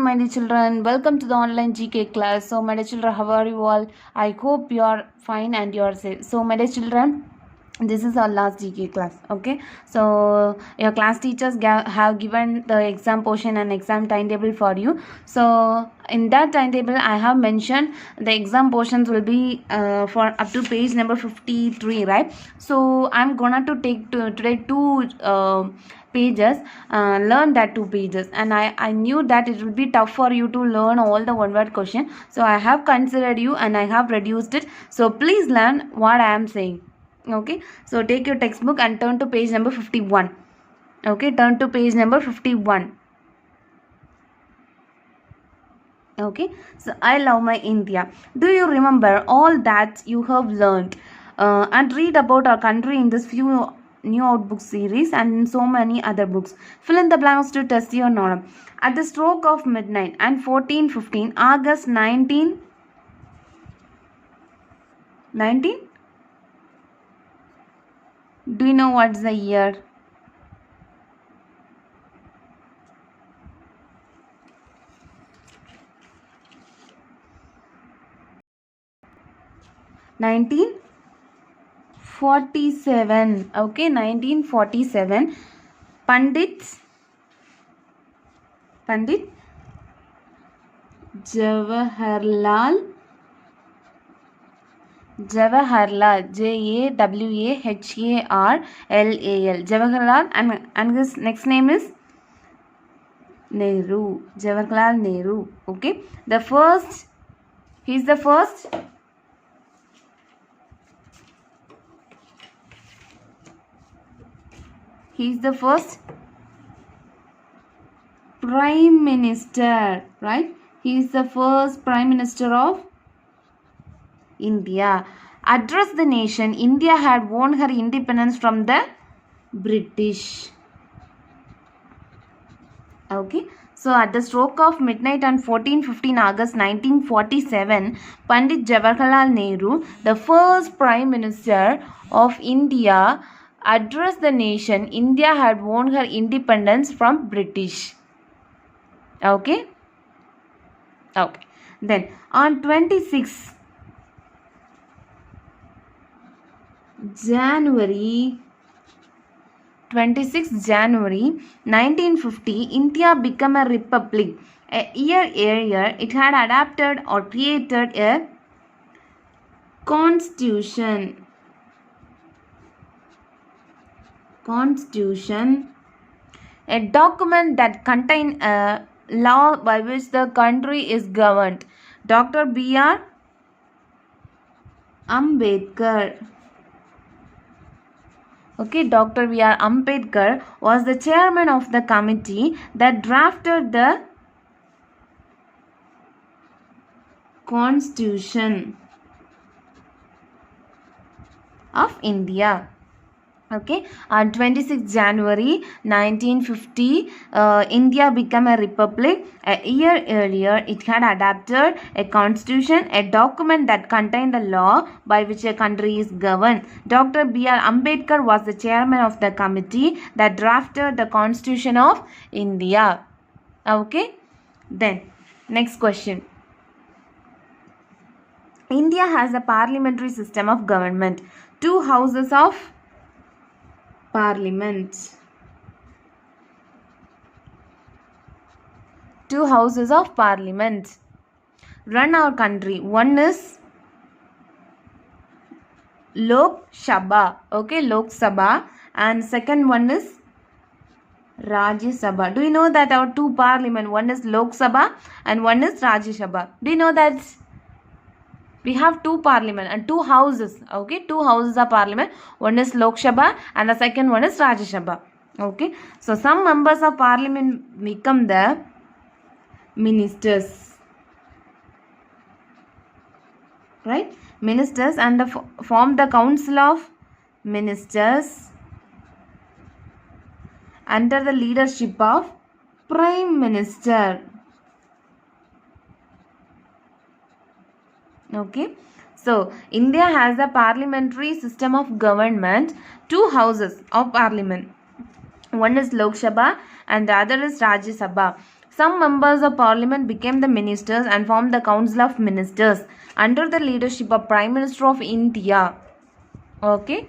my dear children. Welcome to the online GK class. So, my dear children, how are you all? I hope you are fine and you are safe. So, my dear children, this is our last GK class. Okay. So, your class teachers have given the exam portion and exam timetable for you. So, in that timetable, I have mentioned the exam portions will be for up to page number 53, right? So, I'm gonna to take today two pages, learn that 2 pages, and I knew that it would be tough for you to learn all the one word question, so I have considered you and I have reduced it. So please learn what I am saying. Okay, so take your textbook and turn to page number 51. Okay, turn to page number 51. Okay, so I love my India. Do you remember all that you have learned and read about our country in this few new outbook series and in so many other books? Fill in the blanks to test your knowledge. At the stroke of midnight and 1415 August 19 do you know what's the year? Okay, 1947. Pandit Jawaharlal, Jawahharlal, Jawaharlal, and his next name is Nehru, Jawaharlal Nehru. Okay, he's the first prime minister, right? He is the first prime minister of India. Address the nation. India had won her independence from the British. Okay, so at the stroke of midnight on 1415 August 1947, Pandit Jawaharlal Nehru, the first prime minister of India, addressed the nation. India had won her independence from British. Okay. Then on 26 January 1950, India became a republic. A year earlier, it had adopted or created a constitution, a document that contains a law by which the country is governed. Dr. B.R. Ambedkar. Okay, Dr. B.R. Ambedkar was the chairman of the committee that drafted the Constitution of India. Okay, on 26 January 1950, India became a republic. A year earlier, it had adopted a constitution, a document that contained a law by which a country is governed. Dr. B.R. Ambedkar was the chairman of the committee that drafted the Constitution of India. Okay, then next question. India has a parliamentary system of government. 2 houses of Parliament. 2 houses of Parliament run our country. One is Lok Sabha. Okay, Lok Sabha, and second one is Rajya Sabha. Do you know that our 2 parliament, one is Lok Sabha and one is Rajya Sabha? Do you know that we have 2 parliament and 2 houses? Okay, 2 houses of parliament. One is Lok Sabha and the second one is Rajya Sabha. Okay, so some members of parliament become the ministers, right? Ministers, and form the council of ministers under the leadership of prime minister. Okay, so India has a parliamentary system of government. 2 houses of parliament. One is Lok Sabha and the other is Rajya Sabha. Some members of parliament became the ministers and formed the council of ministers under the leadership of Prime Minister of India. Okay.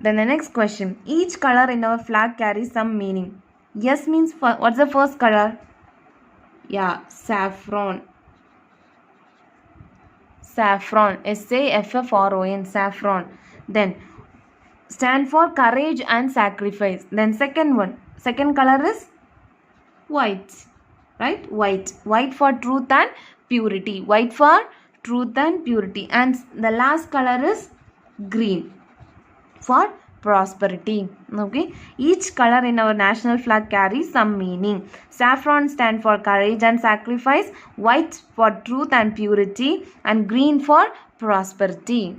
Then the next question. Each color in our flag carries some meaning. Yes means what's the first color? Yeah, saffron. Saffron. SAFFRON. Saffron. Then stand for courage and sacrifice. Then second color is white, right? White for truth and purity. White for truth and purity. And the last color is green for prosperity. Okay, each color in our national flag carries some meaning. Saffron stand for courage and sacrifice, white for truth and purity, and green for prosperity.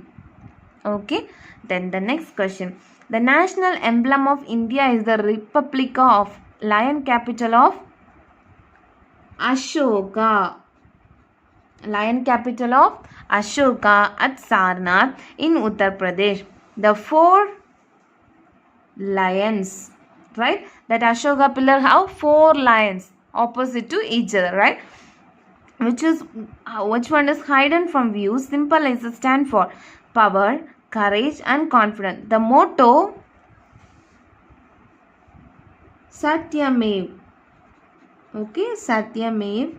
Okay, then the next question. The national emblem of India is the Republic of Lion, capital of Ashoka. Lion, capital of Ashoka at Sarnath in Uttar Pradesh. The 4 lions, right? That Ashoka pillar have 4 lions opposite to each other, right? Which one is hidden from view, symbolizes stand for power, courage and confidence. The motto Satyamev. Okay, Satyamev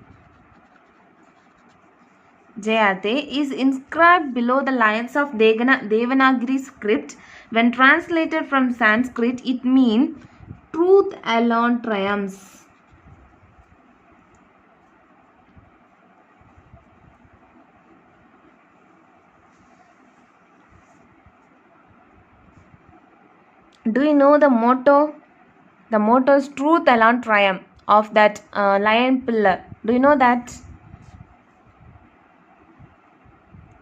Jayate is inscribed below the lines of Devanagari script. When translated from Sanskrit, it means truth alone triumphs. Do you know the motto? The motto is truth alone triumph of that lion pillar. Do you know that?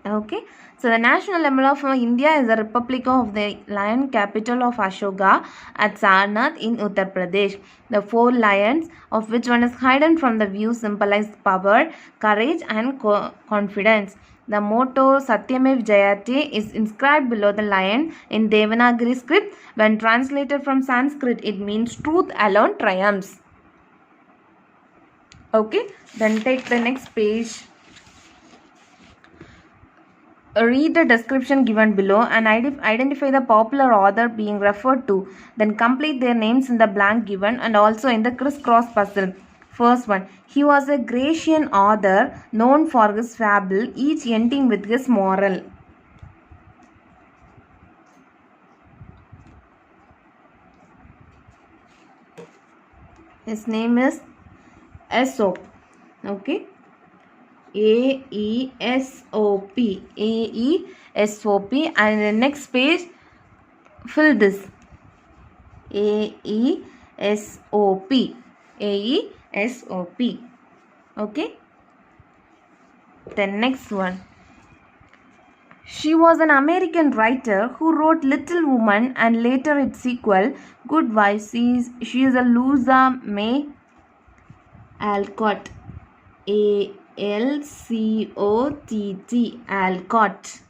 Okay, so the national emblem of India is the Republic of the Lion, capital of Ashoka at Sarnath in Uttar Pradesh. The 4 lions, of which one is hidden from the view, symbolize power, courage and confidence. The motto Satyamev Jayate is inscribed below the lion in Devanagari script. When translated from Sanskrit, it means truth alone triumphs. Okay, then take the next page. Read the description given below and identify the popular author being referred to. Then complete their names in the blank given and also in the crisscross puzzle. First one. He was a Grecian author known for his fable, each ending with his moral. His name is Aesop. Okay. Aesop. Aesop. And the next page, fill this. Aesop. Aesop. Okay. The next one. She was an American writer who wrote Little Woman and later its sequel, Good Wife. She is a Louisa May Alcott. Alcott. Alcott.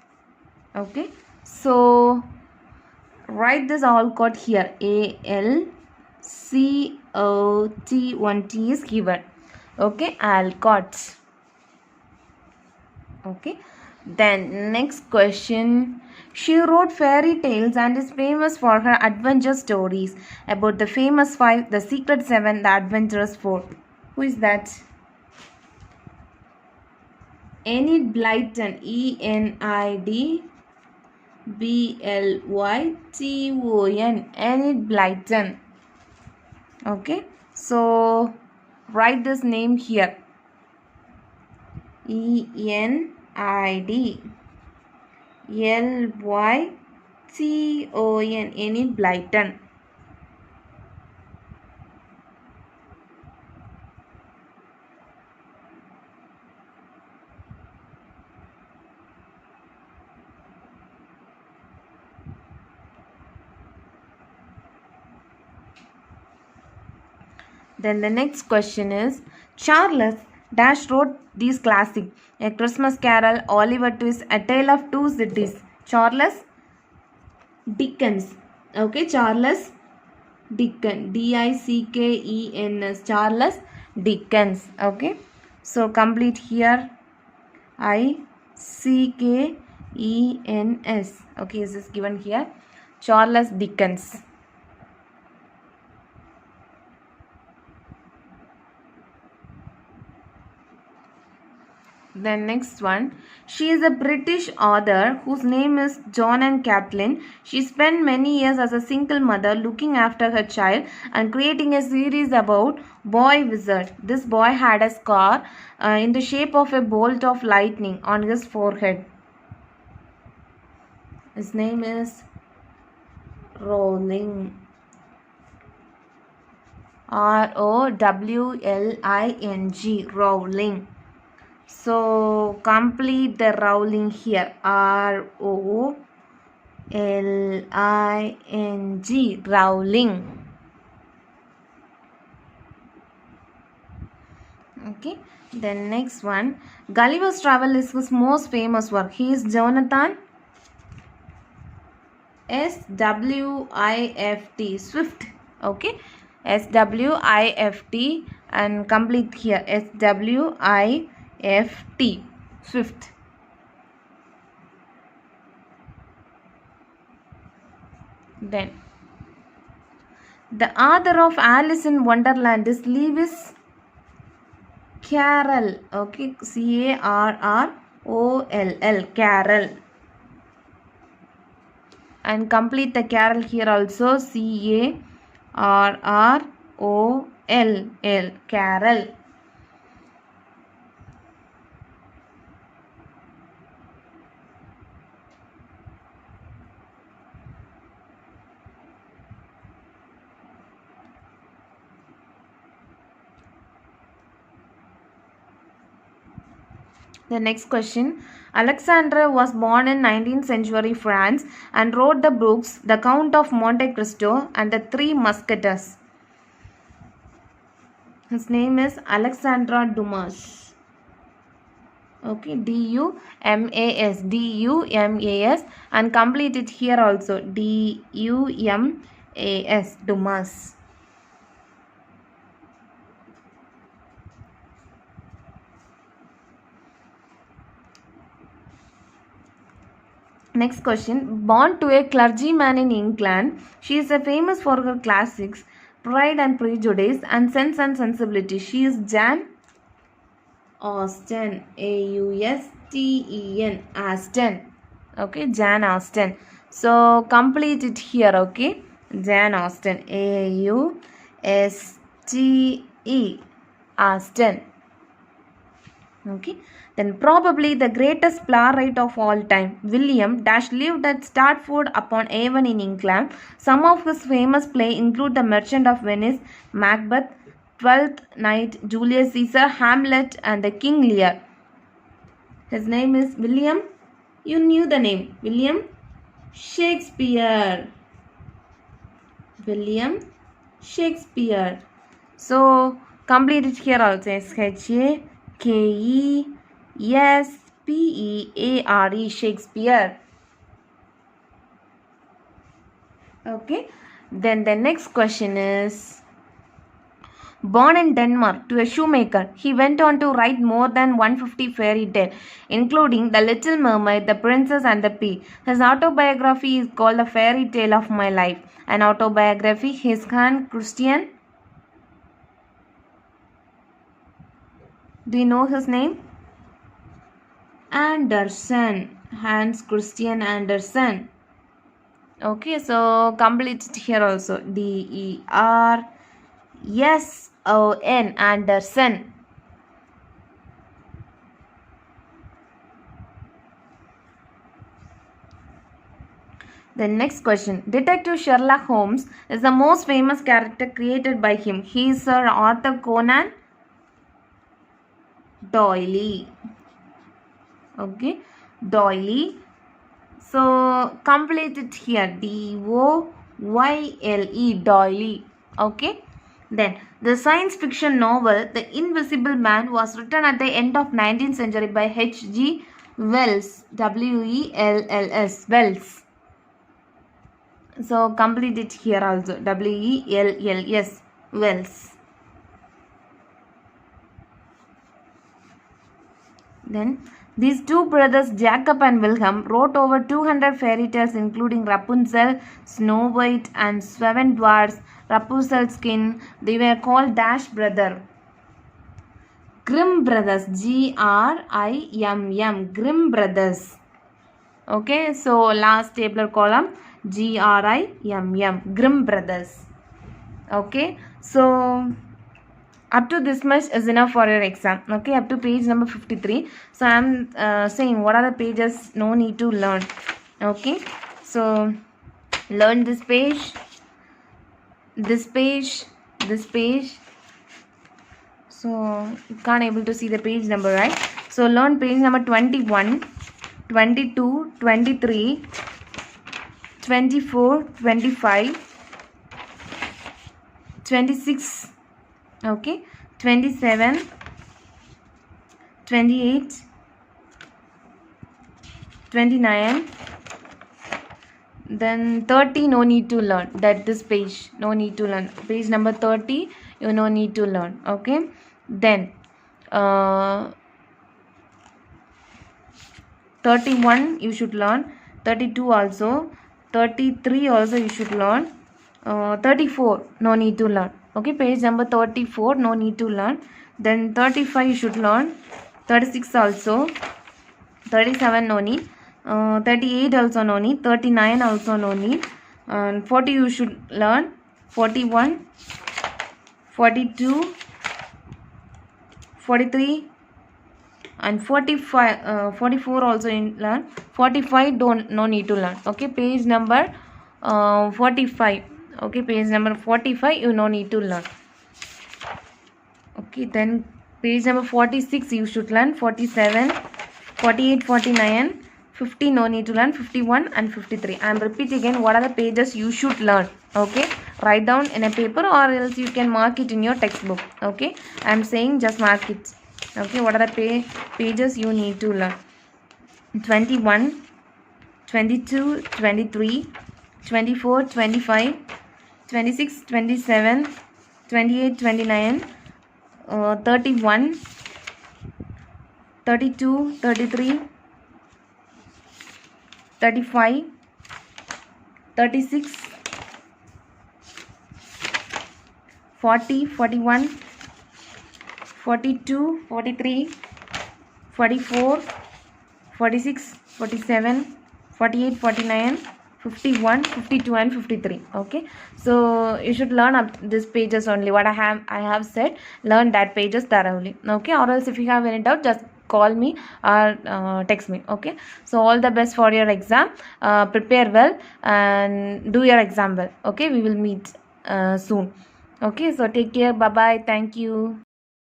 Okay. So write this Alcott here. Alcott. One T is given. Okay. Alcott. Okay. Then next question. She wrote fairy tales and is famous for her adventure stories about the famous 5, the secret 7, the adventurous 4. Who is that? Enid Blyton. ENIDBLYTON. Enid Blyton. Okay. So write this name here. ENIDBLYTON. Enid Blyton. Then the next question is, Charles Dash wrote these classic, A Christmas Carol, Oliver Twist, A Tale of Two Cities. Charles Dickens. Okay, Charles Dickens. Dickens. Charles Dickens. Okay, so complete here. Ickens. Okay, this is given here. Charles Dickens. Then next one, she is a British author whose name is John and Kathleen. She spent many years as a single mother looking after her child and creating a series about Boy Wizard. This boy had a scar in the shape of a bolt of lightning on his forehead. His name is Rowling. Rowling. Rowling. So complete the Rowling here. Rowling. Rowling. Okay. Then next one. Gulliver's Travel is his most famous work. He is Jonathan Swift. Swift. Okay. Swift and complete here. Swift. Swift. Then the author of Alice in Wonderland is Lewis Carroll. Okay, Carroll. Carroll. And complete the Carroll here also. Carroll. Carroll. The next question. Alexandre was born in 19th century France and wrote the books The Count of Monte Cristo and The Three Musketeers. His name is Alexandre Dumas. Okay, Dumas. Dumas and complete it here also. Dumas. Dumas. Next question. Born to a clergyman in England, she is famous for her classics Pride and Prejudice and Sense and Sensibility. She is Jane Austen. Austen. Austen. Okay, Jane Austen. So complete it here. Okay, Jane Austen. Auste. Austen. Okay. Then probably the greatest playwright of all time, William Dash, lived at Stratford upon Avon in England. Some of his famous plays include The Merchant of Venice, Macbeth, Twelfth Night, Julius Caesar, Hamlet, and The King Lear. His name is William. You knew the name. William Shakespeare. William Shakespeare. So complete it here also. Shakespeare. Shakespeare. Okay. Then the next question is, born in Denmark to a shoemaker, he went on to write more than 150 fairy tales, including The Little Mermaid, The Princess and the Pea. His autobiography is called The Fairy Tale of My Life. An autobiography, his Hans Christian. Do you know his name? Andersen. Hans Christian Andersen. Okay, so complete it here also. Derson. Andersen. The next question. Detective Sherlock Holmes is the most famous character created by him. He is Sir Arthur Conan Doyle. Okay, Doyle. So complete it here. Doyle. Doyle. Okay. Then the science fiction novel The Invisible Man was written at the end of 19th century by H.G. Wells. Wells. Wells. So complete it here also. Wells. Wells. Then these two brothers, Jacob and Wilhelm, wrote over 200 fairy tales including Rapunzel, Snow White and Seven Dwarfs, Rumpelstiltskin. They were called Dash brother. Grimm brothers, Grimm, Grimm brothers. Okay, so last tabular column, Grimm, Grimm brothers. Okay, so up to this much is enough for your exam. Okay, up to page number 53. So I am saying what are the pages no need to learn. Okay, so learn this page, this page, this page. So you can't able to see the page number, right? So learn page number 21, 22, 23, 24, 25, 26, okay, 27, 28, 29, then 30 no need to learn, that this page no need to learn. Page number 30 you no need to learn. Okay, then 31 you should learn, 32 also, 33 also you should learn, 34 no need to learn. Okay, page number 34 no need to learn. Then 35 you should learn, 36 also, 37 no need, 38 also no need, 39 also no need, and 40 you should learn, 41, 42, 43 and 45, 44 also learn, 45 no need to learn. Okay, page number 45. Okay, page number 45 you no need to learn. Okay, then page number 46 you should learn, 47, 48, 49, 50 no need to learn, 51 and 53. I am repeat again what are the pages you should learn. Okay, write down in a paper or else you can mark it in your textbook. Okay, I am saying just mark it. Okay, what are the pages you need to learn? 21, 22, 23, 24, 25, 26, 27, 28, 29, 31, 32, 33, 35, 36, 40, 41, 42, 43, 44, 46, 47, 48, 49, 51, 52 and 53. Okay, so you should learn up these pages only. What I have said, learn that pages thoroughly. Okay, or else if you have any doubt, just call me or text me. Okay, so all the best for your exam. Prepare well and do your exam well. Okay, we will meet soon. Okay, so take care. Bye bye. Thank you.